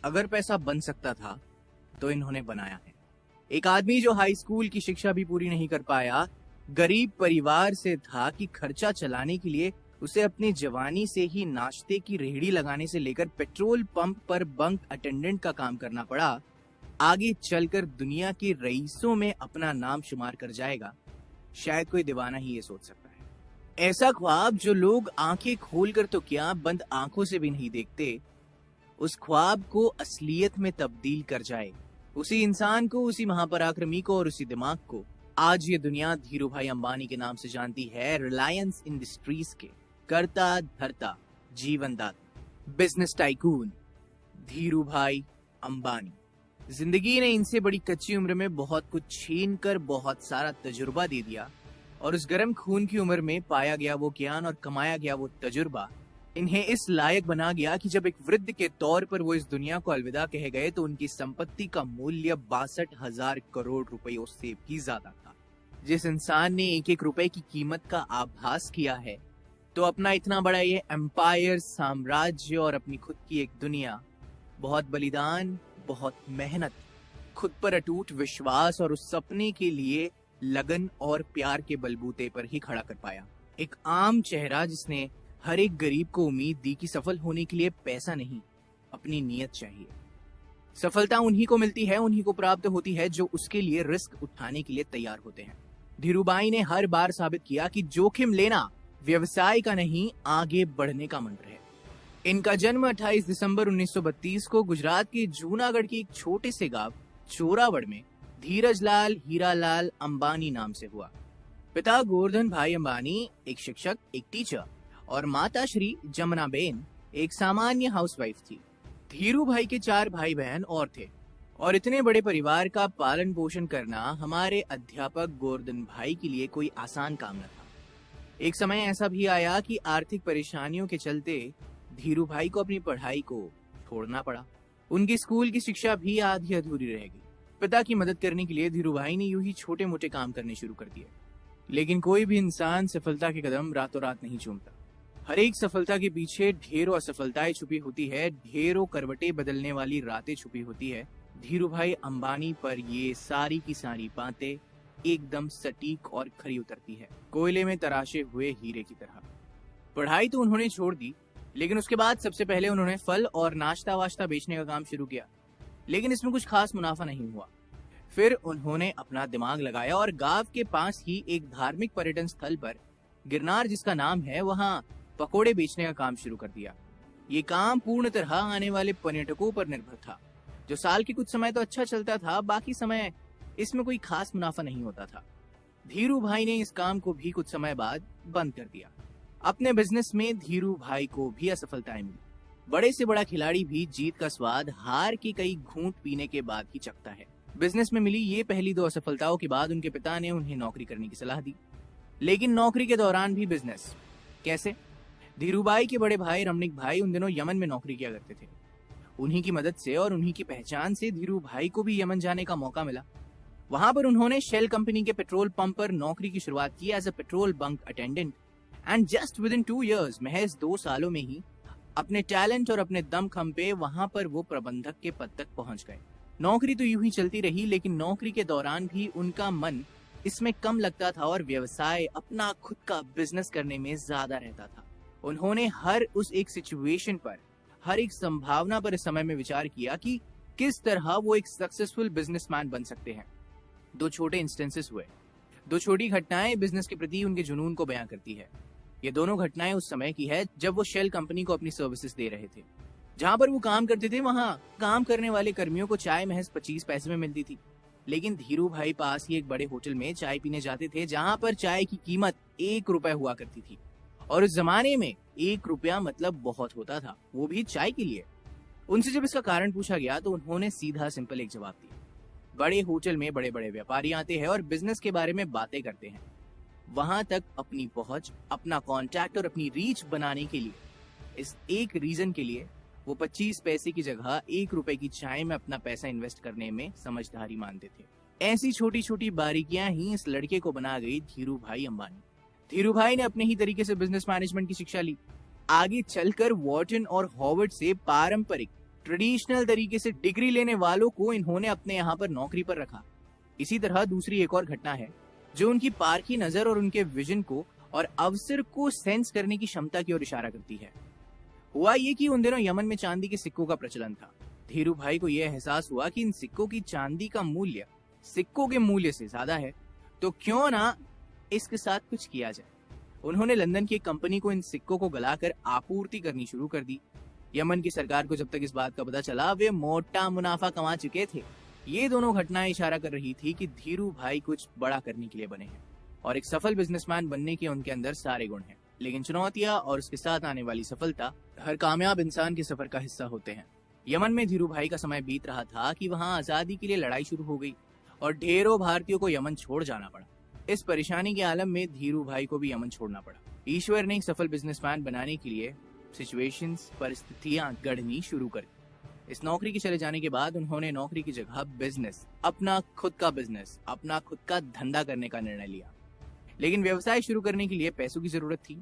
अगर पैसा बन सकता था तो इन्होंने बनाया है। एक आदमी जो हाई स्कूल की शिक्षा भी पूरी नहीं कर पाया, गरीब परिवार से था कि खर्चा चलाने के लिए उसे अपनी जवानी से ही नाश्ते की रेहड़ी लगाने से लेकर पेट्रोल पंप पर बंक अटेंडेंट का काम करना पड़ा, आगे चलकर दुनिया के रईसों में अपना नाम शुमार कर जाएगा, शायद कोई दीवाना ही ये सोच सकता है। ऐसा ख्वाब जो लोग आंखें खोलकर तो क्या बंद आंखों से भी नहीं देखते, उस ख्वाब को असलियत में तब्दील कर जाए, उसी इंसान को, उसी महापराक्रमी को और उसी दिमाग को आज ये दुनिया धीरूभाई अंबानी के नाम से जानती है। रिलायंस इंडस्ट्रीज के करता धरता जीवनदाता, बिजनेस टाइकून धीरूभाई अंबानी। जिंदगी ने इनसे बड़ी कच्ची उम्र में बहुत कुछ छीन कर बहुत सारा तजुर्बा दे दिया, और उस गर्म खून की उम्र में पाया गया वो ज्ञान और कमाया गया वो तजुर्बा इन्हें इस लायक बना गया कि जब एक वृद्ध के तौर पर वो इस दुनिया को अलविदा कह गए तो उनकी संपत्ति का मूल्य 62,000 करोड़ रुपयों से भी ज्यादा था। जिस इंसान ने एक एक रुपए की कीमत का आभास किया है, तो अपना इतना बड़ा ये एम्पायर, साम्राज्य और अपनी खुद की एक दुनिया बहुत बलिदान, बहुत मेहनत, खुद पर अटूट विश्वास और उस सपने के लिए लगन और प्यार के बलबूते पर ही खड़ा कर पाया। एक आम चेहरा जिसने हर एक गरीब को उम्मीद दी कि सफल होने के लिए पैसा नहीं, अपनी नीयत चाहिए। सफलता उन्हीं को मिलती है, उन्हीं को प्राप्त होती है जो उसके लिए रिस्क उठाने के लिए तैयार होते हैं। धीरूभाई ने हर बार साबित किया कि जोखिम लेना व्यवसाय का नहीं, आगे बढ़ने का मंत्र है। इनका जन्म 28 दिसंबर 1932 को गुजरात के जूनागढ़ के एक छोटे से गांव चोरावड़ में धीरजलाल हीरालाल अंबानी नाम से हुआ। पिता गोवर्धन भाई अंबानी एक शिक्षक, एक टीचर, और माता श्री जमुनाबेन एक सामान्य हाउसवाइफ थी। धीरूभाई के 4 भाई बहन और थे, और इतने बड़े परिवार का पालन पोषण करना हमारे अध्यापक गोवर्धन भाई के लिए कोई आसान काम न था। एक समय ऐसा भी आया कि आर्थिक परेशानियों के चलते धीरूभाई को अपनी पढ़ाई को छोड़ना पड़ा। उनकी स्कूल की शिक्षा भी आधी अधूरी रह गई। पिता की मदद करने के लिए धीरूभाई ने यूं ही छोटे मोटे काम करने शुरू कर दिए। लेकिन कोई भी इंसान सफलता के कदम रातों रात नहीं चूमता। हर एक सफलता के पीछे ढेरों असफलताएं छुपी होती है, ढेरों करवटें बदलने वाली रातें छुपी होती है। धीरूभाई अंबानी पर ये सारी की सारी बातें एकदम सटीक और खरी उतरती है, कोयले में तराशे हुए हीरे की तरह। पढ़ाई तो उन्होंने छोड़ दी, लेकिन उसके बाद सबसे पहले उन्होंने फल और नाश्ता वाश्ता बेचने का काम शुरू किया, लेकिन इसमें कुछ खास मुनाफा नहीं हुआ। फिर उन्होंने अपना दिमाग लगाया और गांव के पास ही एक धार्मिक पर्यटन स्थल पर, गिरनार जिसका नाम है, वहां पकोड़े बेचने का काम शुरू कर दिया। ये काम पूर्ण तरह आने वाले पर्यटकों पर निर्भर था। जो साल के कुछ समय तो अच्छा चलता था, बाकी समय इसमें कोई खास मुनाफा नहीं होता था। धीरूभाई ने इस काम को भी कुछ समय बाद बंद कर दिया। अपने बिजनेस में धीरूभाई को भी असफलताएं मिली। बड़े से बड़ा खिलाड़ी भी जीत का स्वाद हार के कई घूंट पीने के बाद ही चखता है। बिजनेस में मिली ये पहली 2 असफलताओं के बाद उनके पिता ने उन्हें नौकरी करने की सलाह दी, लेकिन नौकरी के दौरान भी बिजनेस। कैसे? धीरूभाई के बड़े भाई रमणीक भाई उन दिनों यमन में नौकरी किया करते थे। उन्हीं की मदद से और उन्हीं की पहचान से धीरूभाई को भी यमन जाने का मौका मिला। वहां पर उन्होंने शेल कंपनी के पेट्रोल पंप पर नौकरी की शुरुआत की as a petrol bunk attendant, and just within 2 years, महज 2 सालों में ही अपने टैलेंट और अपने दमखम पे वहां पर वो प्रबंधक के पद तक पहुंच गए। नौकरी तो यूं ही चलती रही, लेकिन नौकरी के दौरान भी उनका मन इसमें कम लगता था और व्यवसाय, अपना खुद का बिजनेस करने में ज्यादा रहता था। उन्होंने हर उस एक सिचुएशन पर, हर एक संभावना पर इस समय में विचार किया कि किस तरह वो एक सक्सेसफुल बिजनेसमैन बन सकते हैं। 2 छोटे इंस्टेंसेस हुए, 2 छोटी घटनाएं बिजनेस के प्रति उनके जुनून को बयां करती है। ये दोनों घटनाएं उस समय की है जब वो शेल कंपनी को अपनी सर्विसेज दे रहे थे। जहां पर वो काम करते थे, वहां काम करने वाले कर्मियों को चाय महज 25 पैसे में मिलती थी, लेकिन धीरूभाई पास ही एक बड़े होटल में चाय पीने जाते थे, जहां पर चाय की कीमत 1 रुपए हुआ करती थी। और उस जमाने में 1 रुपया मतलब बहुत होता था, वो भी चाय के लिए। उनसे जब इसका कारण पूछा गया तो उन्होंने सीधा सिंपल एक जवाब दिया, बड़े होटल में बड़े बड़े व्यापारी आते हैं और बिजनेस के बारे में बातें करते हैं। वहां तक अपनी पहुंच, अपना कॉन्टैक्ट और अपनी रीच बनाने के लिए, इस एक रीजन के लिए वो 25 पैसे की जगह 1 रुपए की चाय में अपना पैसा इन्वेस्ट करने में समझदारी मानते थे। ऐसी छोटी छोटी बारीकियां ही इस लड़के को बना गई धीरूभाई अंबानी। धीरूभाई ने अपने ही तरीके से बिजनेस मैनेजमेंट की शिक्षा ली। आगे चलकर वॉर्टन और हॉवर्ड से पारंपरिक ट्रेडिशनल तरीके से डिग्री लेने वालों को इन्होंने अपने यहाँ पर नौकरी पर रखा। इसी तरह दूसरी एक और घटना है जो उनकी पारखी नजर और उनके विजन को और अवसर को सेंस करने की क्षमता की ओर इशारा करती है। हुआ ये कि उन दिनों यमन में चांदी के सिक्कों का प्रचलन था। धीरू भाई को यह एहसास हुआ कि इन सिक्कों की चांदी का मूल्य सिक्कों के मूल्य से ज्यादा है, तो क्यों ना इसके साथ कुछ किया जाए। उन्होंने लंदन की एक कंपनी को इन सिक्कों को गलाकर आपूर्ति करनी शुरू कर दी। यमन की सरकार को जब तक इस बात का पता चला, वे मोटा मुनाफा कमा चुके थे। ये दोनों घटनाएं इशारा कर रही थी कि धीरू भाई कुछ बड़ा करने के लिए बने हैं और एक सफल बिजनेसमैन बनने के उनके अंदर सारे गुण हैं। लेकिन चुनौतियां और उसके साथ आने वाली सफलता हर कामयाब इंसान के सफर का हिस्सा होते हैं। यमन में धीरू भाई का समय बीत रहा था कि वहां आजादी के लिए लड़ाई शुरू हो गई और ढेरों भारतीयों को यमन छोड़ जाना पड़ा। इस परेशानी के आलम में धीरू भाई को भी यमन छोड़ना पड़ा। ईश्वर ने एक सफल बिजनेसमैन बनाने के लिए सिचुएशंस, परिस्थितियां गढ़नी शुरू कर दी। इस नौकरी के चले जाने के बाद उन्होंने नौकरी की जगह बिजनेस, अपना खुद का बिजनेस, अपना खुद का धंधा करने का निर्णय लिया। लेकिन व्यवसाय शुरू करने के लिए पैसों की जरूरत थी।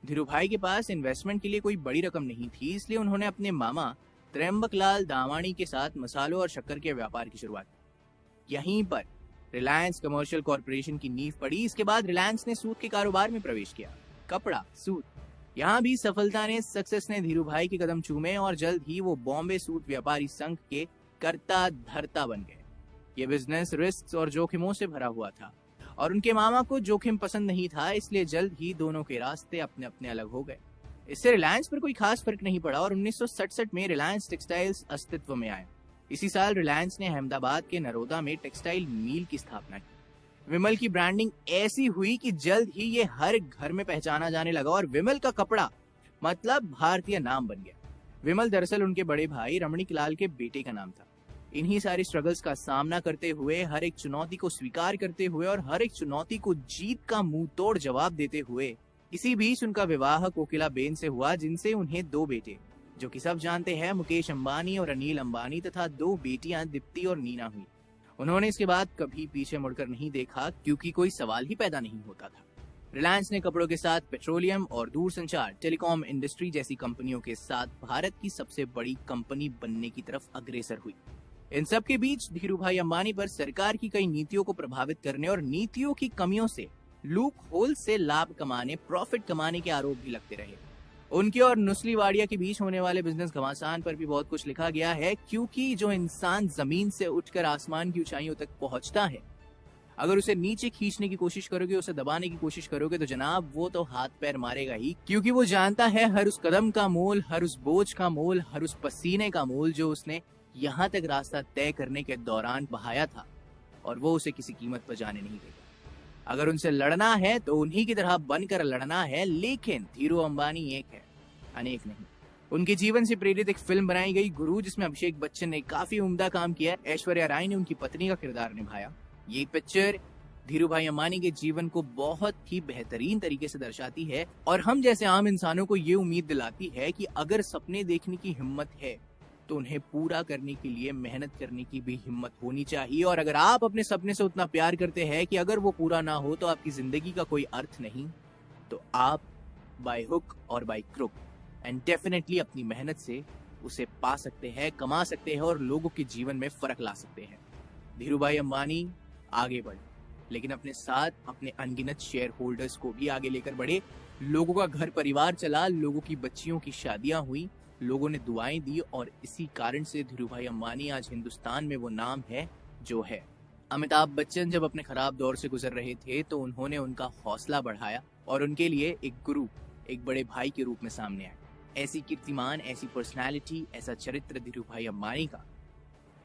धीरू भाई के पास इन्वेस्टमेंट के लिए कोई बड़ी रकम नहीं थी, इसलिए उन्होंने अपने मामा त्र्यंबकलाल दावाणी के साथ मसालों और शक्कर के व्यापार की शुरुआत की। यहीं पर रिलायंस कमर्शियल कॉर्पोरेशन की नींव पड़ी। इसके बाद रिलायंस ने सूत के कारोबार में प्रवेश किया। कपड़ा, सूत, यहाँ भी सक्सेस ने धीरू भाई के कदम चूमे और जल्द ही वो बॉम्बे सूत व्यापारी संघ के कर्ता धर्ता बन गए। ये बिजनेस रिस्क और जोखिमों से भरा हुआ था और उनके मामा को जोखिम पसंद नहीं था, इसलिए जल्द ही दोनों के रास्ते अपने अपने अलग हो गए। इससे रिलायंस पर कोई खास फर्क नहीं पड़ा और 1967 में रिलायंस टेक्सटाइल्स अस्तित्व में आए। इसी साल रिलायंस ने अहमदाबाद के नरोदा में टेक्सटाइल मिल की स्थापना की। विमल की ब्रांडिंग ऐसी हुई कि जल्द ही ये हर घर में पहचाना जाने लगा और विमल का कपड़ा मतलब भारतीय नाम बन गया। विमल दरअसल उनके बड़े भाई रमणीक लाल के बेटे का नाम था। इन्हीं सारी स्ट्रगल्स का सामना करते हुए, हर एक चुनौती को स्वीकार करते हुए और हर एक चुनौती को जीत का मुंह तोड़ जवाब देते हुए इसी बीच उनका विवाह कोकिला बेन से हुआ, जिनसे उन्हें 2 बेटे, जो कि सब जानते हैं, मुकेश अंबानी और अनिल अंबानी, तथा 2 बेटियां दीप्ति और नीना हुई। उन्होंने इसके बाद कभी पीछे मुड़कर नहीं देखा, क्योंकि कोई सवाल ही पैदा नहीं होता था। रिलायंस ने कपड़ों के साथ पेट्रोलियम और दूरसंचार, टेलीकॉम इंडस्ट्री जैसी कंपनियों के साथ भारत की सबसे बड़ी कंपनी बनने की तरफ अग्रसर हुई। इन सब के बीच धीरू भाई अंबानी पर सरकार की कई नीतियों को प्रभावित करने और नीतियों की कमियों से, लूप होल से लाभ कमाने, प्रॉफिट कमाने के आरोप भी लगते रहे। उनके और नुस्ली वाडिया के बीच होने वाले बिजनेस घमासान पर भी बहुत कुछ लिखा गया है, क्योंकि जो इंसान जमीन से उठकर आसमान की ऊंचाइयों तक पहुंचता है, अगर उसे नीचे खींचने की कोशिश करोगे, उसे दबाने की कोशिश करोगे, तो जनाब वो तो हाथ पैर मारेगा ही, क्योंकि वो जानता है हर उस कदम का मोल, हर उस बोझ का मोल, हर उस पसीने का मोल जो उसने यहाँ तक रास्ता तय करने के दौरान बहाया था, और वो उसे किसी कीमत पर जाने नहीं देगा। अगर उनसे लड़ना है तो उन्हीं की तरह बनकर लड़ना है। लेकिन धीरू अंबानी एक है, अनेक नहीं। उनके जीवन से प्रेरित एक फिल्म बनाई गई गुरु, जिसमें अभिषेक बच्चन ने काफी उम्दा काम किया। ऐश्वर्या राय ने उनकी पत्नी का किरदार निभाया। ये पिक्चर धीरू भाई अंबानी के जीवन को बहुत ही बेहतरीन तरीके से दर्शाती है और हम जैसे आम इंसानों को ये उम्मीद दिलाती है कि अगर सपने देखने की हिम्मत है तो उन्हें पूरा करने के लिए मेहनत करने की भी हिम्मत होनी चाहिए। और अगर आप अपने सपने से उतना प्यार करते हैं कि अगर वो पूरा ना हो तो आपकी जिंदगी का कोई अर्थ नहीं, तो आप बाय हुक और बाय क्रुक एंड डेफिनेटली अपनी मेहनत से उसे पा सकते हैं, कमा सकते हैं और लोगों के जीवन में फर्क ला सकते हैं। धीरू भाई अंबानी आगे बढ़े, लेकिन अपने साथ अपने अनगिनत शेयर होल्डर्स को भी आगे लेकर बढ़े। लोगों का घर परिवार चला, लोगों की बच्चियों की शादियां हुई, लोगों ने दुआएं दी और इसी कारण से धीरू भाई अंबानी आज हिंदुस्तान में वो नाम है जो है। अमिताभ बच्चन जब अपने खराब दौर से गुजर रहे थे तो उन्होंने उनका हौसला बढ़ाया और उनके लिए एक गुरु, एक बड़े भाई के रूप में सामने आए। ऐसी कीर्तिमान, ऐसी पर्सनैलिटी, ऐसा चरित्र धीरू भाई अंबानी का।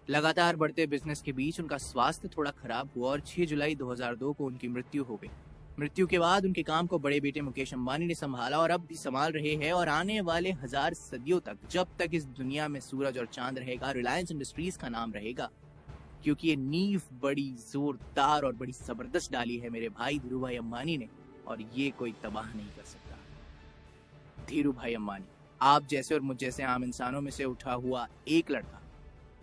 लगातार बढ़ते बिजनेस के बीच उनका स्वास्थ्य थोड़ा खराब हुआ और 6 जुलाई 2002 को उनकी मृत्यु हो गई। मृत्यु के बाद उनके काम को बड़े बेटे मुकेश अंबानी ने संभाला और अब भी संभाल रहे हैं और आने वाले 1000 सदियों तक, जब तक इस दुनिया में सूरज और चांद रहेगा, रिलायंस इंडस्ट्रीज का नाम रहेगा, क्योंकि ये नींव बड़ी जोरदार और बड़ी जबरदस्त डाली है मेरे भाई धीरू भाई अंबानी ने, और ये कोई तबाह नहीं कर सकता। धीरू भाई अंबानी आप जैसे और मुझ जैसे आम इंसानों में से उठा हुआ एक लड़का,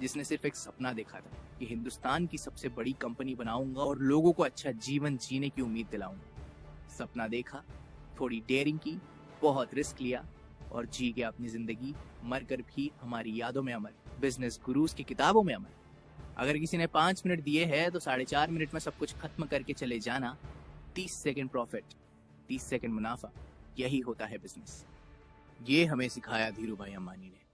जिसने सिर्फ एक सपना देखा था कि हिंदुस्तान की सबसे बड़ी कंपनी बनाऊंगा और लोगों को अच्छा जीवन जीने की उम्मीद दिलाऊंगा। सपना देखा, थोड़ी डेयरिंग की, बहुत रिस्क लिया और जी गया अपनी जिंदगी, मरकर भी हमारी यादों में अमर। बिजनेस गुरुज की किताबों में अमल। अगर किसी ने 5 मिनट दिए हैं तो 4.5 मिनट में सब कुछ खत्म करके चले जाना। 30 सेकंड प्रॉफिट, 30 सेकंड मुनाफा, यही होता है बिजनेस। ये हमें सिखाया धीरू भाई अंबानी ने।